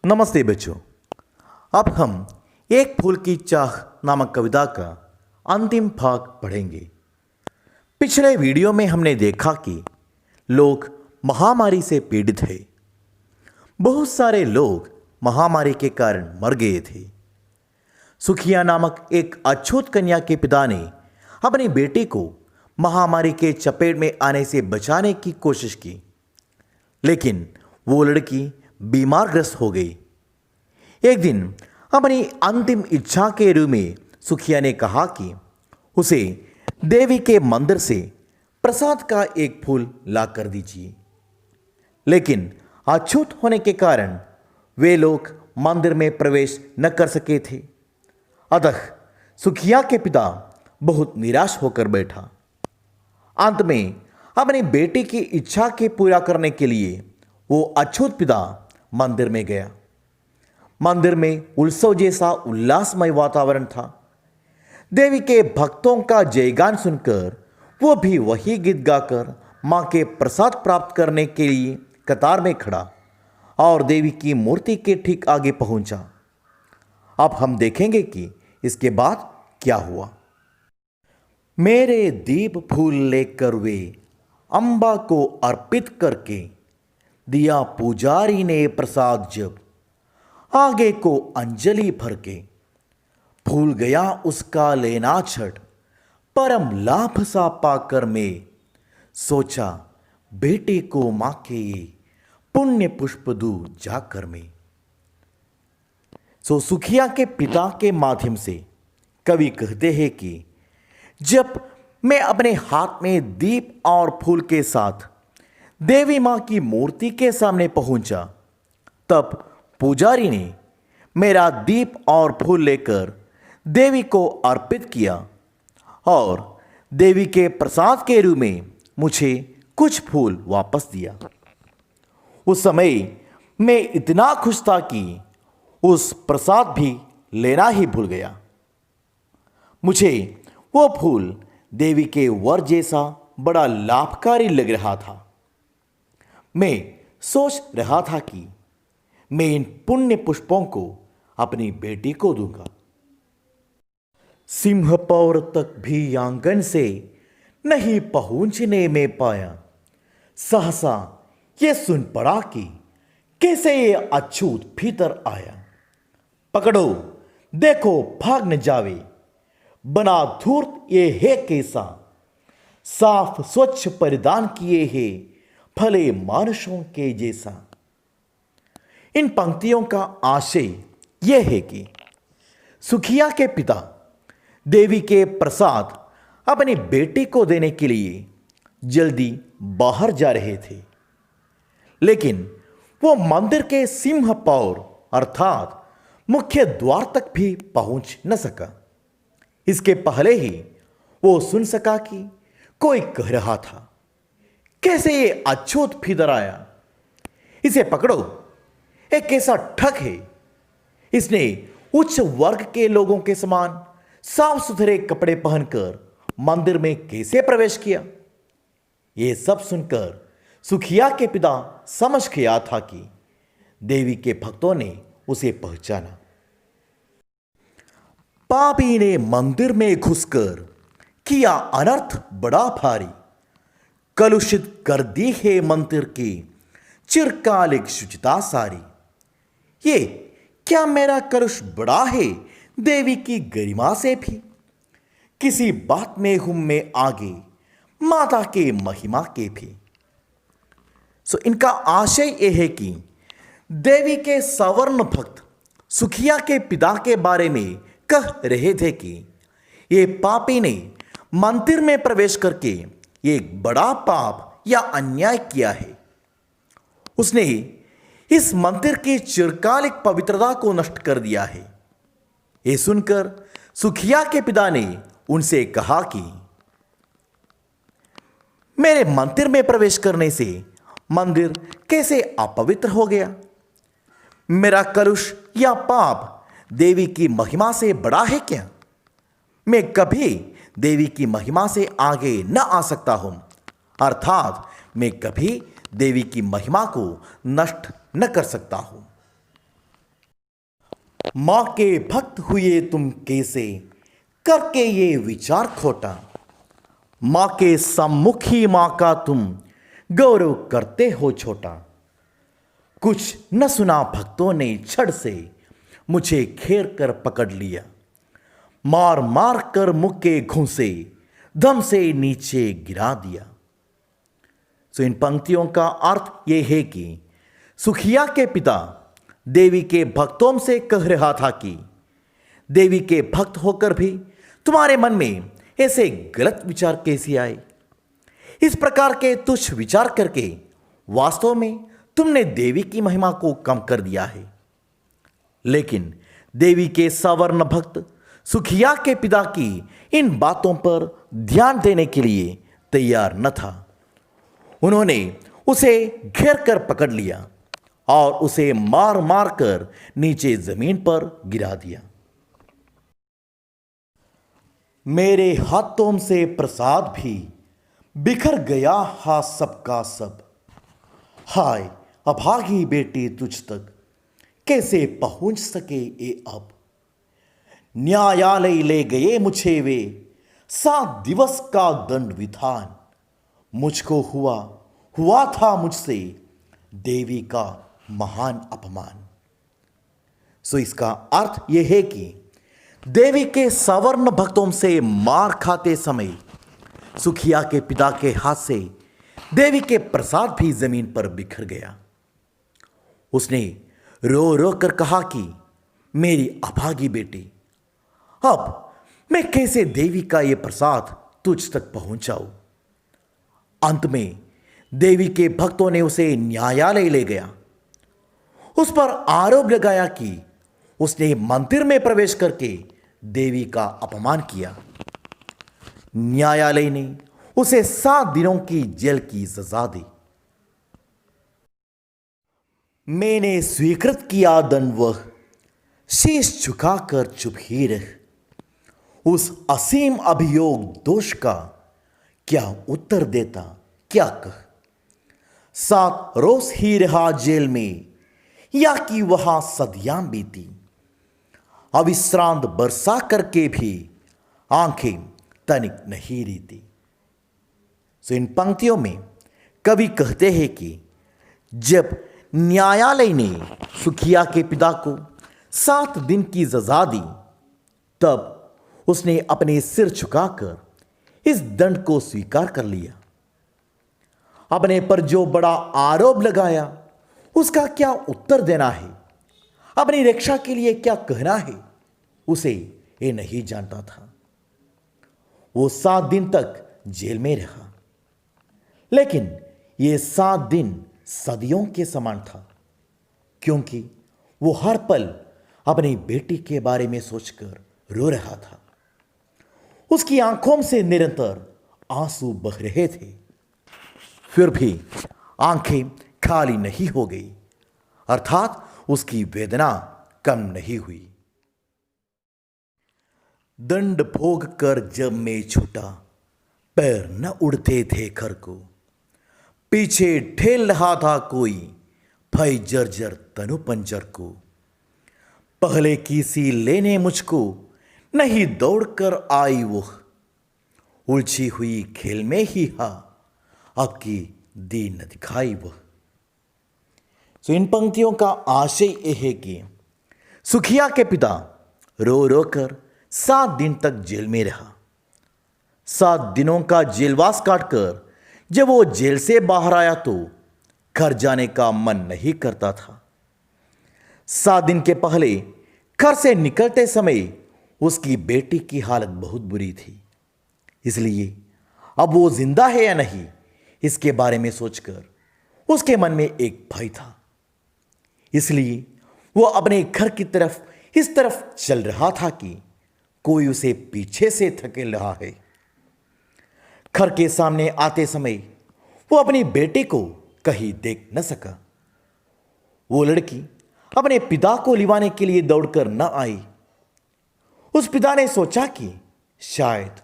नमस्ते बच्चों। अब हम एक फूल की चाह नामक कविता का अंतिम भाग पढ़ेंगे। पिछले वीडियो में हमने देखा कि लोग महामारी से पीड़ित हैं। बहुत सारे लोग महामारी के कारण मर गए थे। सुखिया नामक एक अछूत कन्या के पिता ने अपनी बेटी को महामारी के चपेट में आने से बचाने की कोशिश की, लेकिन वो लड़की बीमारग्रस्त हो गई। एक दिन अपनी अंतिम इच्छा के रूप में सुखिया ने कहा कि उसे देवी के मंदिर से प्रसाद का एक फूल ला कर दीजिए, लेकिन अछूत होने के कारण वे लोग मंदिर में प्रवेश न कर सके थे। अतः सुखिया के पिता बहुत निराश होकर बैठा। अंत में अपनी बेटी की इच्छा के पूरा करने के लिए वो अछूत पिता मंदिर में गया। मंदिर में उत्सव जैसा उल्लासमय वातावरण था। देवी के भक्तों का जयगान सुनकर वो भी वही गीत गाकर मां के प्रसाद प्राप्त करने के लिए कतार में खड़ा और देवी की मूर्ति के ठीक आगे पहुंचा। अब हम देखेंगे कि इसके बाद क्या हुआ। मेरे दीप फूल लेकर वे अम्बा को अर्पित करके दिया पुजारी ने प्रसाद, जब आगे को अंजलि भर के भूल गया उसका लेना छठ, परम लाभ सा पाकर मैं सोचा बेटे को मां के ये पुण्य पुष्प दूं जाकर मैं। सुखिया के पिता के माध्यम से कवि कहते हैं कि जब मैं अपने हाथ में दीप और फूल के साथ देवी मां की मूर्ति के सामने पहुंचा, तब पुजारी ने मेरा दीप और फूल लेकर देवी को अर्पित किया और देवी के प्रसाद के रूप में मुझे कुछ फूल वापस दिया। उस समय मैं इतना खुश था कि उस प्रसाद भी लेना ही भूल गया। मुझे वो फूल देवी के वर जैसा बड़ा लाभकारी लग रहा था। मैं सोच रहा था कि मैं इन पुण्य पुष्पों को अपनी बेटी को दूंगा। सिंहपौर तक भी आंगन से नहीं पहुंचने में पाया, सहसा ये सुन पड़ा कि कैसे ये अछूत भीतर आया। पकड़ो देखो भाग न जावे, बना धूर्त ये है कैसा, साफ स्वच्छ परिधान किए है भले मानुषों के जैसा। इन पंक्तियों का आशय यह है कि सुखिया के पिता देवी के प्रसाद अपनी बेटी को देने के लिए जल्दी बाहर जा रहे थे, लेकिन वो मंदिर के सिंह पौर अर्थात मुख्य द्वार तक भी पहुंच न सका। इसके पहले ही वो सुन सका कि कोई कह रहा था, कैसे ये अछूत भीतर आया, इसे पकड़ो, एक कैसा ठग है। इसने उच्च वर्ग के लोगों के समान साफ सुथरे कपड़े पहनकर मंदिर में कैसे प्रवेश किया। यह सब सुनकर सुखिया के पिता समझ गया था कि देवी के भक्तों ने उसे पहचाना। पापी ने मंदिर में घुसकर किया अनर्थ बड़ा भारी, कलुषित कर दी है मंदिर की चिरकालिक शुचिता सारी। ये क्या मेरा कलुष बड़ा है देवी की गरिमा से भी, किसी बात में हूं मैं आगे माता के महिमा के भी। इनका आशय यह है कि देवी के सवर्ण भक्त सुखिया के पिता के बारे में कह रहे थे कि ये पापी ने मंदिर में प्रवेश करके एक बड़ा पाप या अन्याय किया है। उसने इस मंदिर की चिरकालिक पवित्रता को नष्ट कर दिया है। यह सुनकर सुखिया के पिता ने उनसे कहा कि मेरे मंदिर में प्रवेश करने से मंदिर कैसे अपवित्र हो गया। मेरा कलुष या पाप देवी की महिमा से बड़ा है क्या। मैं कभी देवी की महिमा से आगे न आ सकता हूं, अर्थात मैं कभी देवी की महिमा को नष्ट न कर सकता हूं। माँ के भक्त हुए तुम कैसे, करके ये विचार खोटा। माँ के सम्मुखी माँ का तुम गौरव करते हो छोटा। कुछ न सुना भक्तों ने छड़ से मुझे घेर कर पकड़ लिया। मार मार कर मुख के घूंसे दम से नीचे गिरा दिया। सो इन पंक्तियों का अर्थ यह है कि सुखिया के पिता देवी के भक्तों से कह रहा था कि देवी के भक्त होकर भी तुम्हारे मन में ऐसे गलत विचार कैसे आए। इस प्रकार के तुच्छ विचार करके वास्तव में तुमने देवी की महिमा को कम कर दिया है। लेकिन देवी के सवर्ण भक्त सुखिया के पिता की इन बातों पर ध्यान देने के लिए तैयार न था। उन्होंने उसे घेर कर पकड़ लिया और उसे मार मार कर नीचे जमीन पर गिरा दिया। मेरे हाथों से प्रसाद भी बिखर गया हा सबका सब। हाय अभागी बेटी तुझ तक कैसे पहुंच सके ये अब। न्यायालय ले गए मुझे वे 7 दिवस का दंड विधान। मुझको हुआ था मुझसे देवी का महान अपमान। सो इसका अर्थ यह है कि देवी के सवर्ण भक्तों से मार खाते समय सुखिया के पिता के हाथ से देवी के प्रसाद भी जमीन पर बिखर गया। उसने रो रो कर कहा कि मेरी अभागी बेटी, अब मैं कैसे देवी का यह प्रसाद तुझ तक पहुंचाऊं। अंत में देवी के भक्तों ने उसे न्यायालय ले गया। उस पर आरोप लगाया कि उसने मंदिर में प्रवेश करके देवी का अपमान किया। न्यायालय ने उसे 7 दिनों की जेल की सजा दी। मैंने स्वीकृत किया दंड, वह शीश झुकाकर चुप ही रह। उस असीम अभियोग दोष का क्या उत्तर देता, क्या कह। 7 रोज ही रहा जेल में, या कि वहां सदियां बीती। अविश्रांत बरसा करके भी आंखें तनिक नहीं रीती। सो इन पंक्तियों में कवि कहते हैं कि जब न्यायालय ने सुखिया के पिता को 7 दिन की सजा दी, तब उसने अपने सिर झुकाकर इस दंड को स्वीकार कर लिया। अपने पर जो बड़ा आरोप लगाया उसका क्या उत्तर देना है, अपनी रक्षा के लिए क्या कहना है, उसे ये नहीं जानता था। वो 7 दिन तक जेल में रहा, लेकिन ये 7 दिन सदियों के समान था, क्योंकि वो हर पल अपनी बेटी के बारे में सोचकर रो रहा था। उसकी आंखों से निरंतर आंसू बह रहे थे, फिर भी आंखें खाली नहीं हो गई, अर्थात उसकी वेदना कम नहीं हुई। दंड भोग कर जब मैं छूटा, पैर न उड़ते थे घर को। पीछे ठेल रहा था कोई, भय जर्जर तनु पंजर को। पहले की सी लेने मुझको नहीं दौड़कर आई वो। उलझी हुई खेल में ही हा, अब की दी न दिखाई वह। सो इन पंक्तियों का आशय यह है कि सुखिया के पिता रो रो कर 7 दिन तक जेल में रहा। 7 दिनों का जेलवास काटकर जब वो जेल से बाहर आया तो घर जाने का मन नहीं करता था। 7 दिन के पहले घर से निकलते समय उसकी बेटी की हालत बहुत बुरी थी, इसलिए अब वो जिंदा है या नहीं इसके बारे में सोचकर उसके मन में एक भय था। इसलिए वो अपने घर की तरफ इस तरफ चल रहा था कि कोई उसे पीछे से धकेल रहा है। घर के सामने आते समय वो अपनी बेटी को कहीं देख न सका। वो लड़की अपने पिता को लिवाने के लिए दौड़कर न आई। उस पिता ने सोचा कि शायद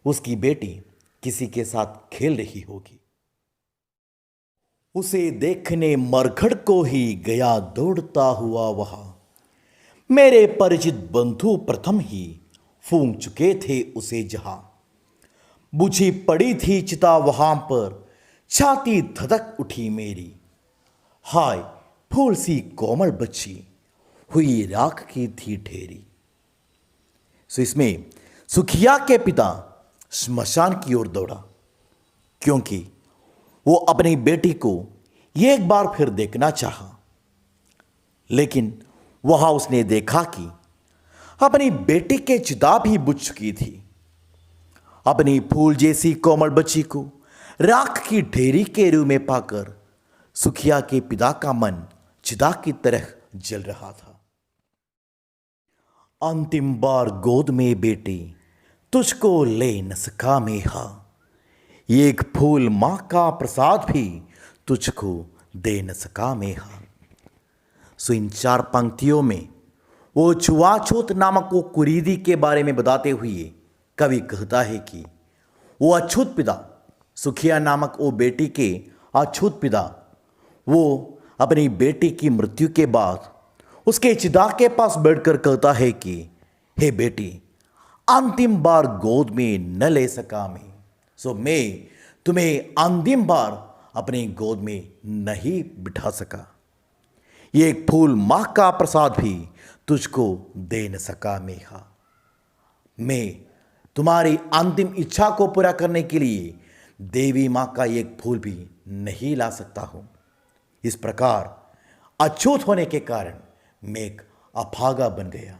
उसकी बेटी किसी के साथ खेल रही होगी। उसे देखने मरघट को ही गया दौड़ता हुआ वहां। मेरे परिचित बंधु प्रथम ही फूंक चुके थे उसे जहां बुझी पड़ी थी चिता वहां पर छाती धधक उठी मेरी। हाय फूल सी कोमल बच्ची हुई राख की थी ढेरी। सो इसमें सुखिया के पिता श्मशान की ओर दौड़ा क्योंकि वो अपनी बेटी को एक बार फिर देखना चाहा। लेकिन वहां उसने देखा कि अपनी बेटी के चिता भी बुझ चुकी थी। अपनी फूल जैसी कोमल बच्ची को राख की ढेरी के रूप में पाकर सुखिया के पिता का मन चिता की तरह जल रहा था। अंतिम बार गोद में बेटी तुझको ले न सका मेहा, एक फूल मां का प्रसाद भी तुझको दे न सका मेहा। सो इन 4 पंक्तियों में वो छुआछूत नामक वो कुरीति के बारे में बताते हुए कवि कहता है कि वो अछूत पिता सुखिया नामक वो बेटी के अछूत पिता वो अपनी बेटी की मृत्यु के बाद उसके चिता के पास बैठकर कहता है कि हे बेटी, अंतिम बार गोद में न ले सका मैं, सो मैं तुम्हें अंतिम बार अपनी गोद में नहीं बिठा सका। ये एक फूल मां का प्रसाद भी तुझको दे न सका मेहा। मैं तुम्हारी अंतिम इच्छा को पूरा करने के लिए देवी मां का एक फूल भी नहीं ला सकता हूं। इस प्रकार अछूत होने के कारण मैं एक अभागा बन गया।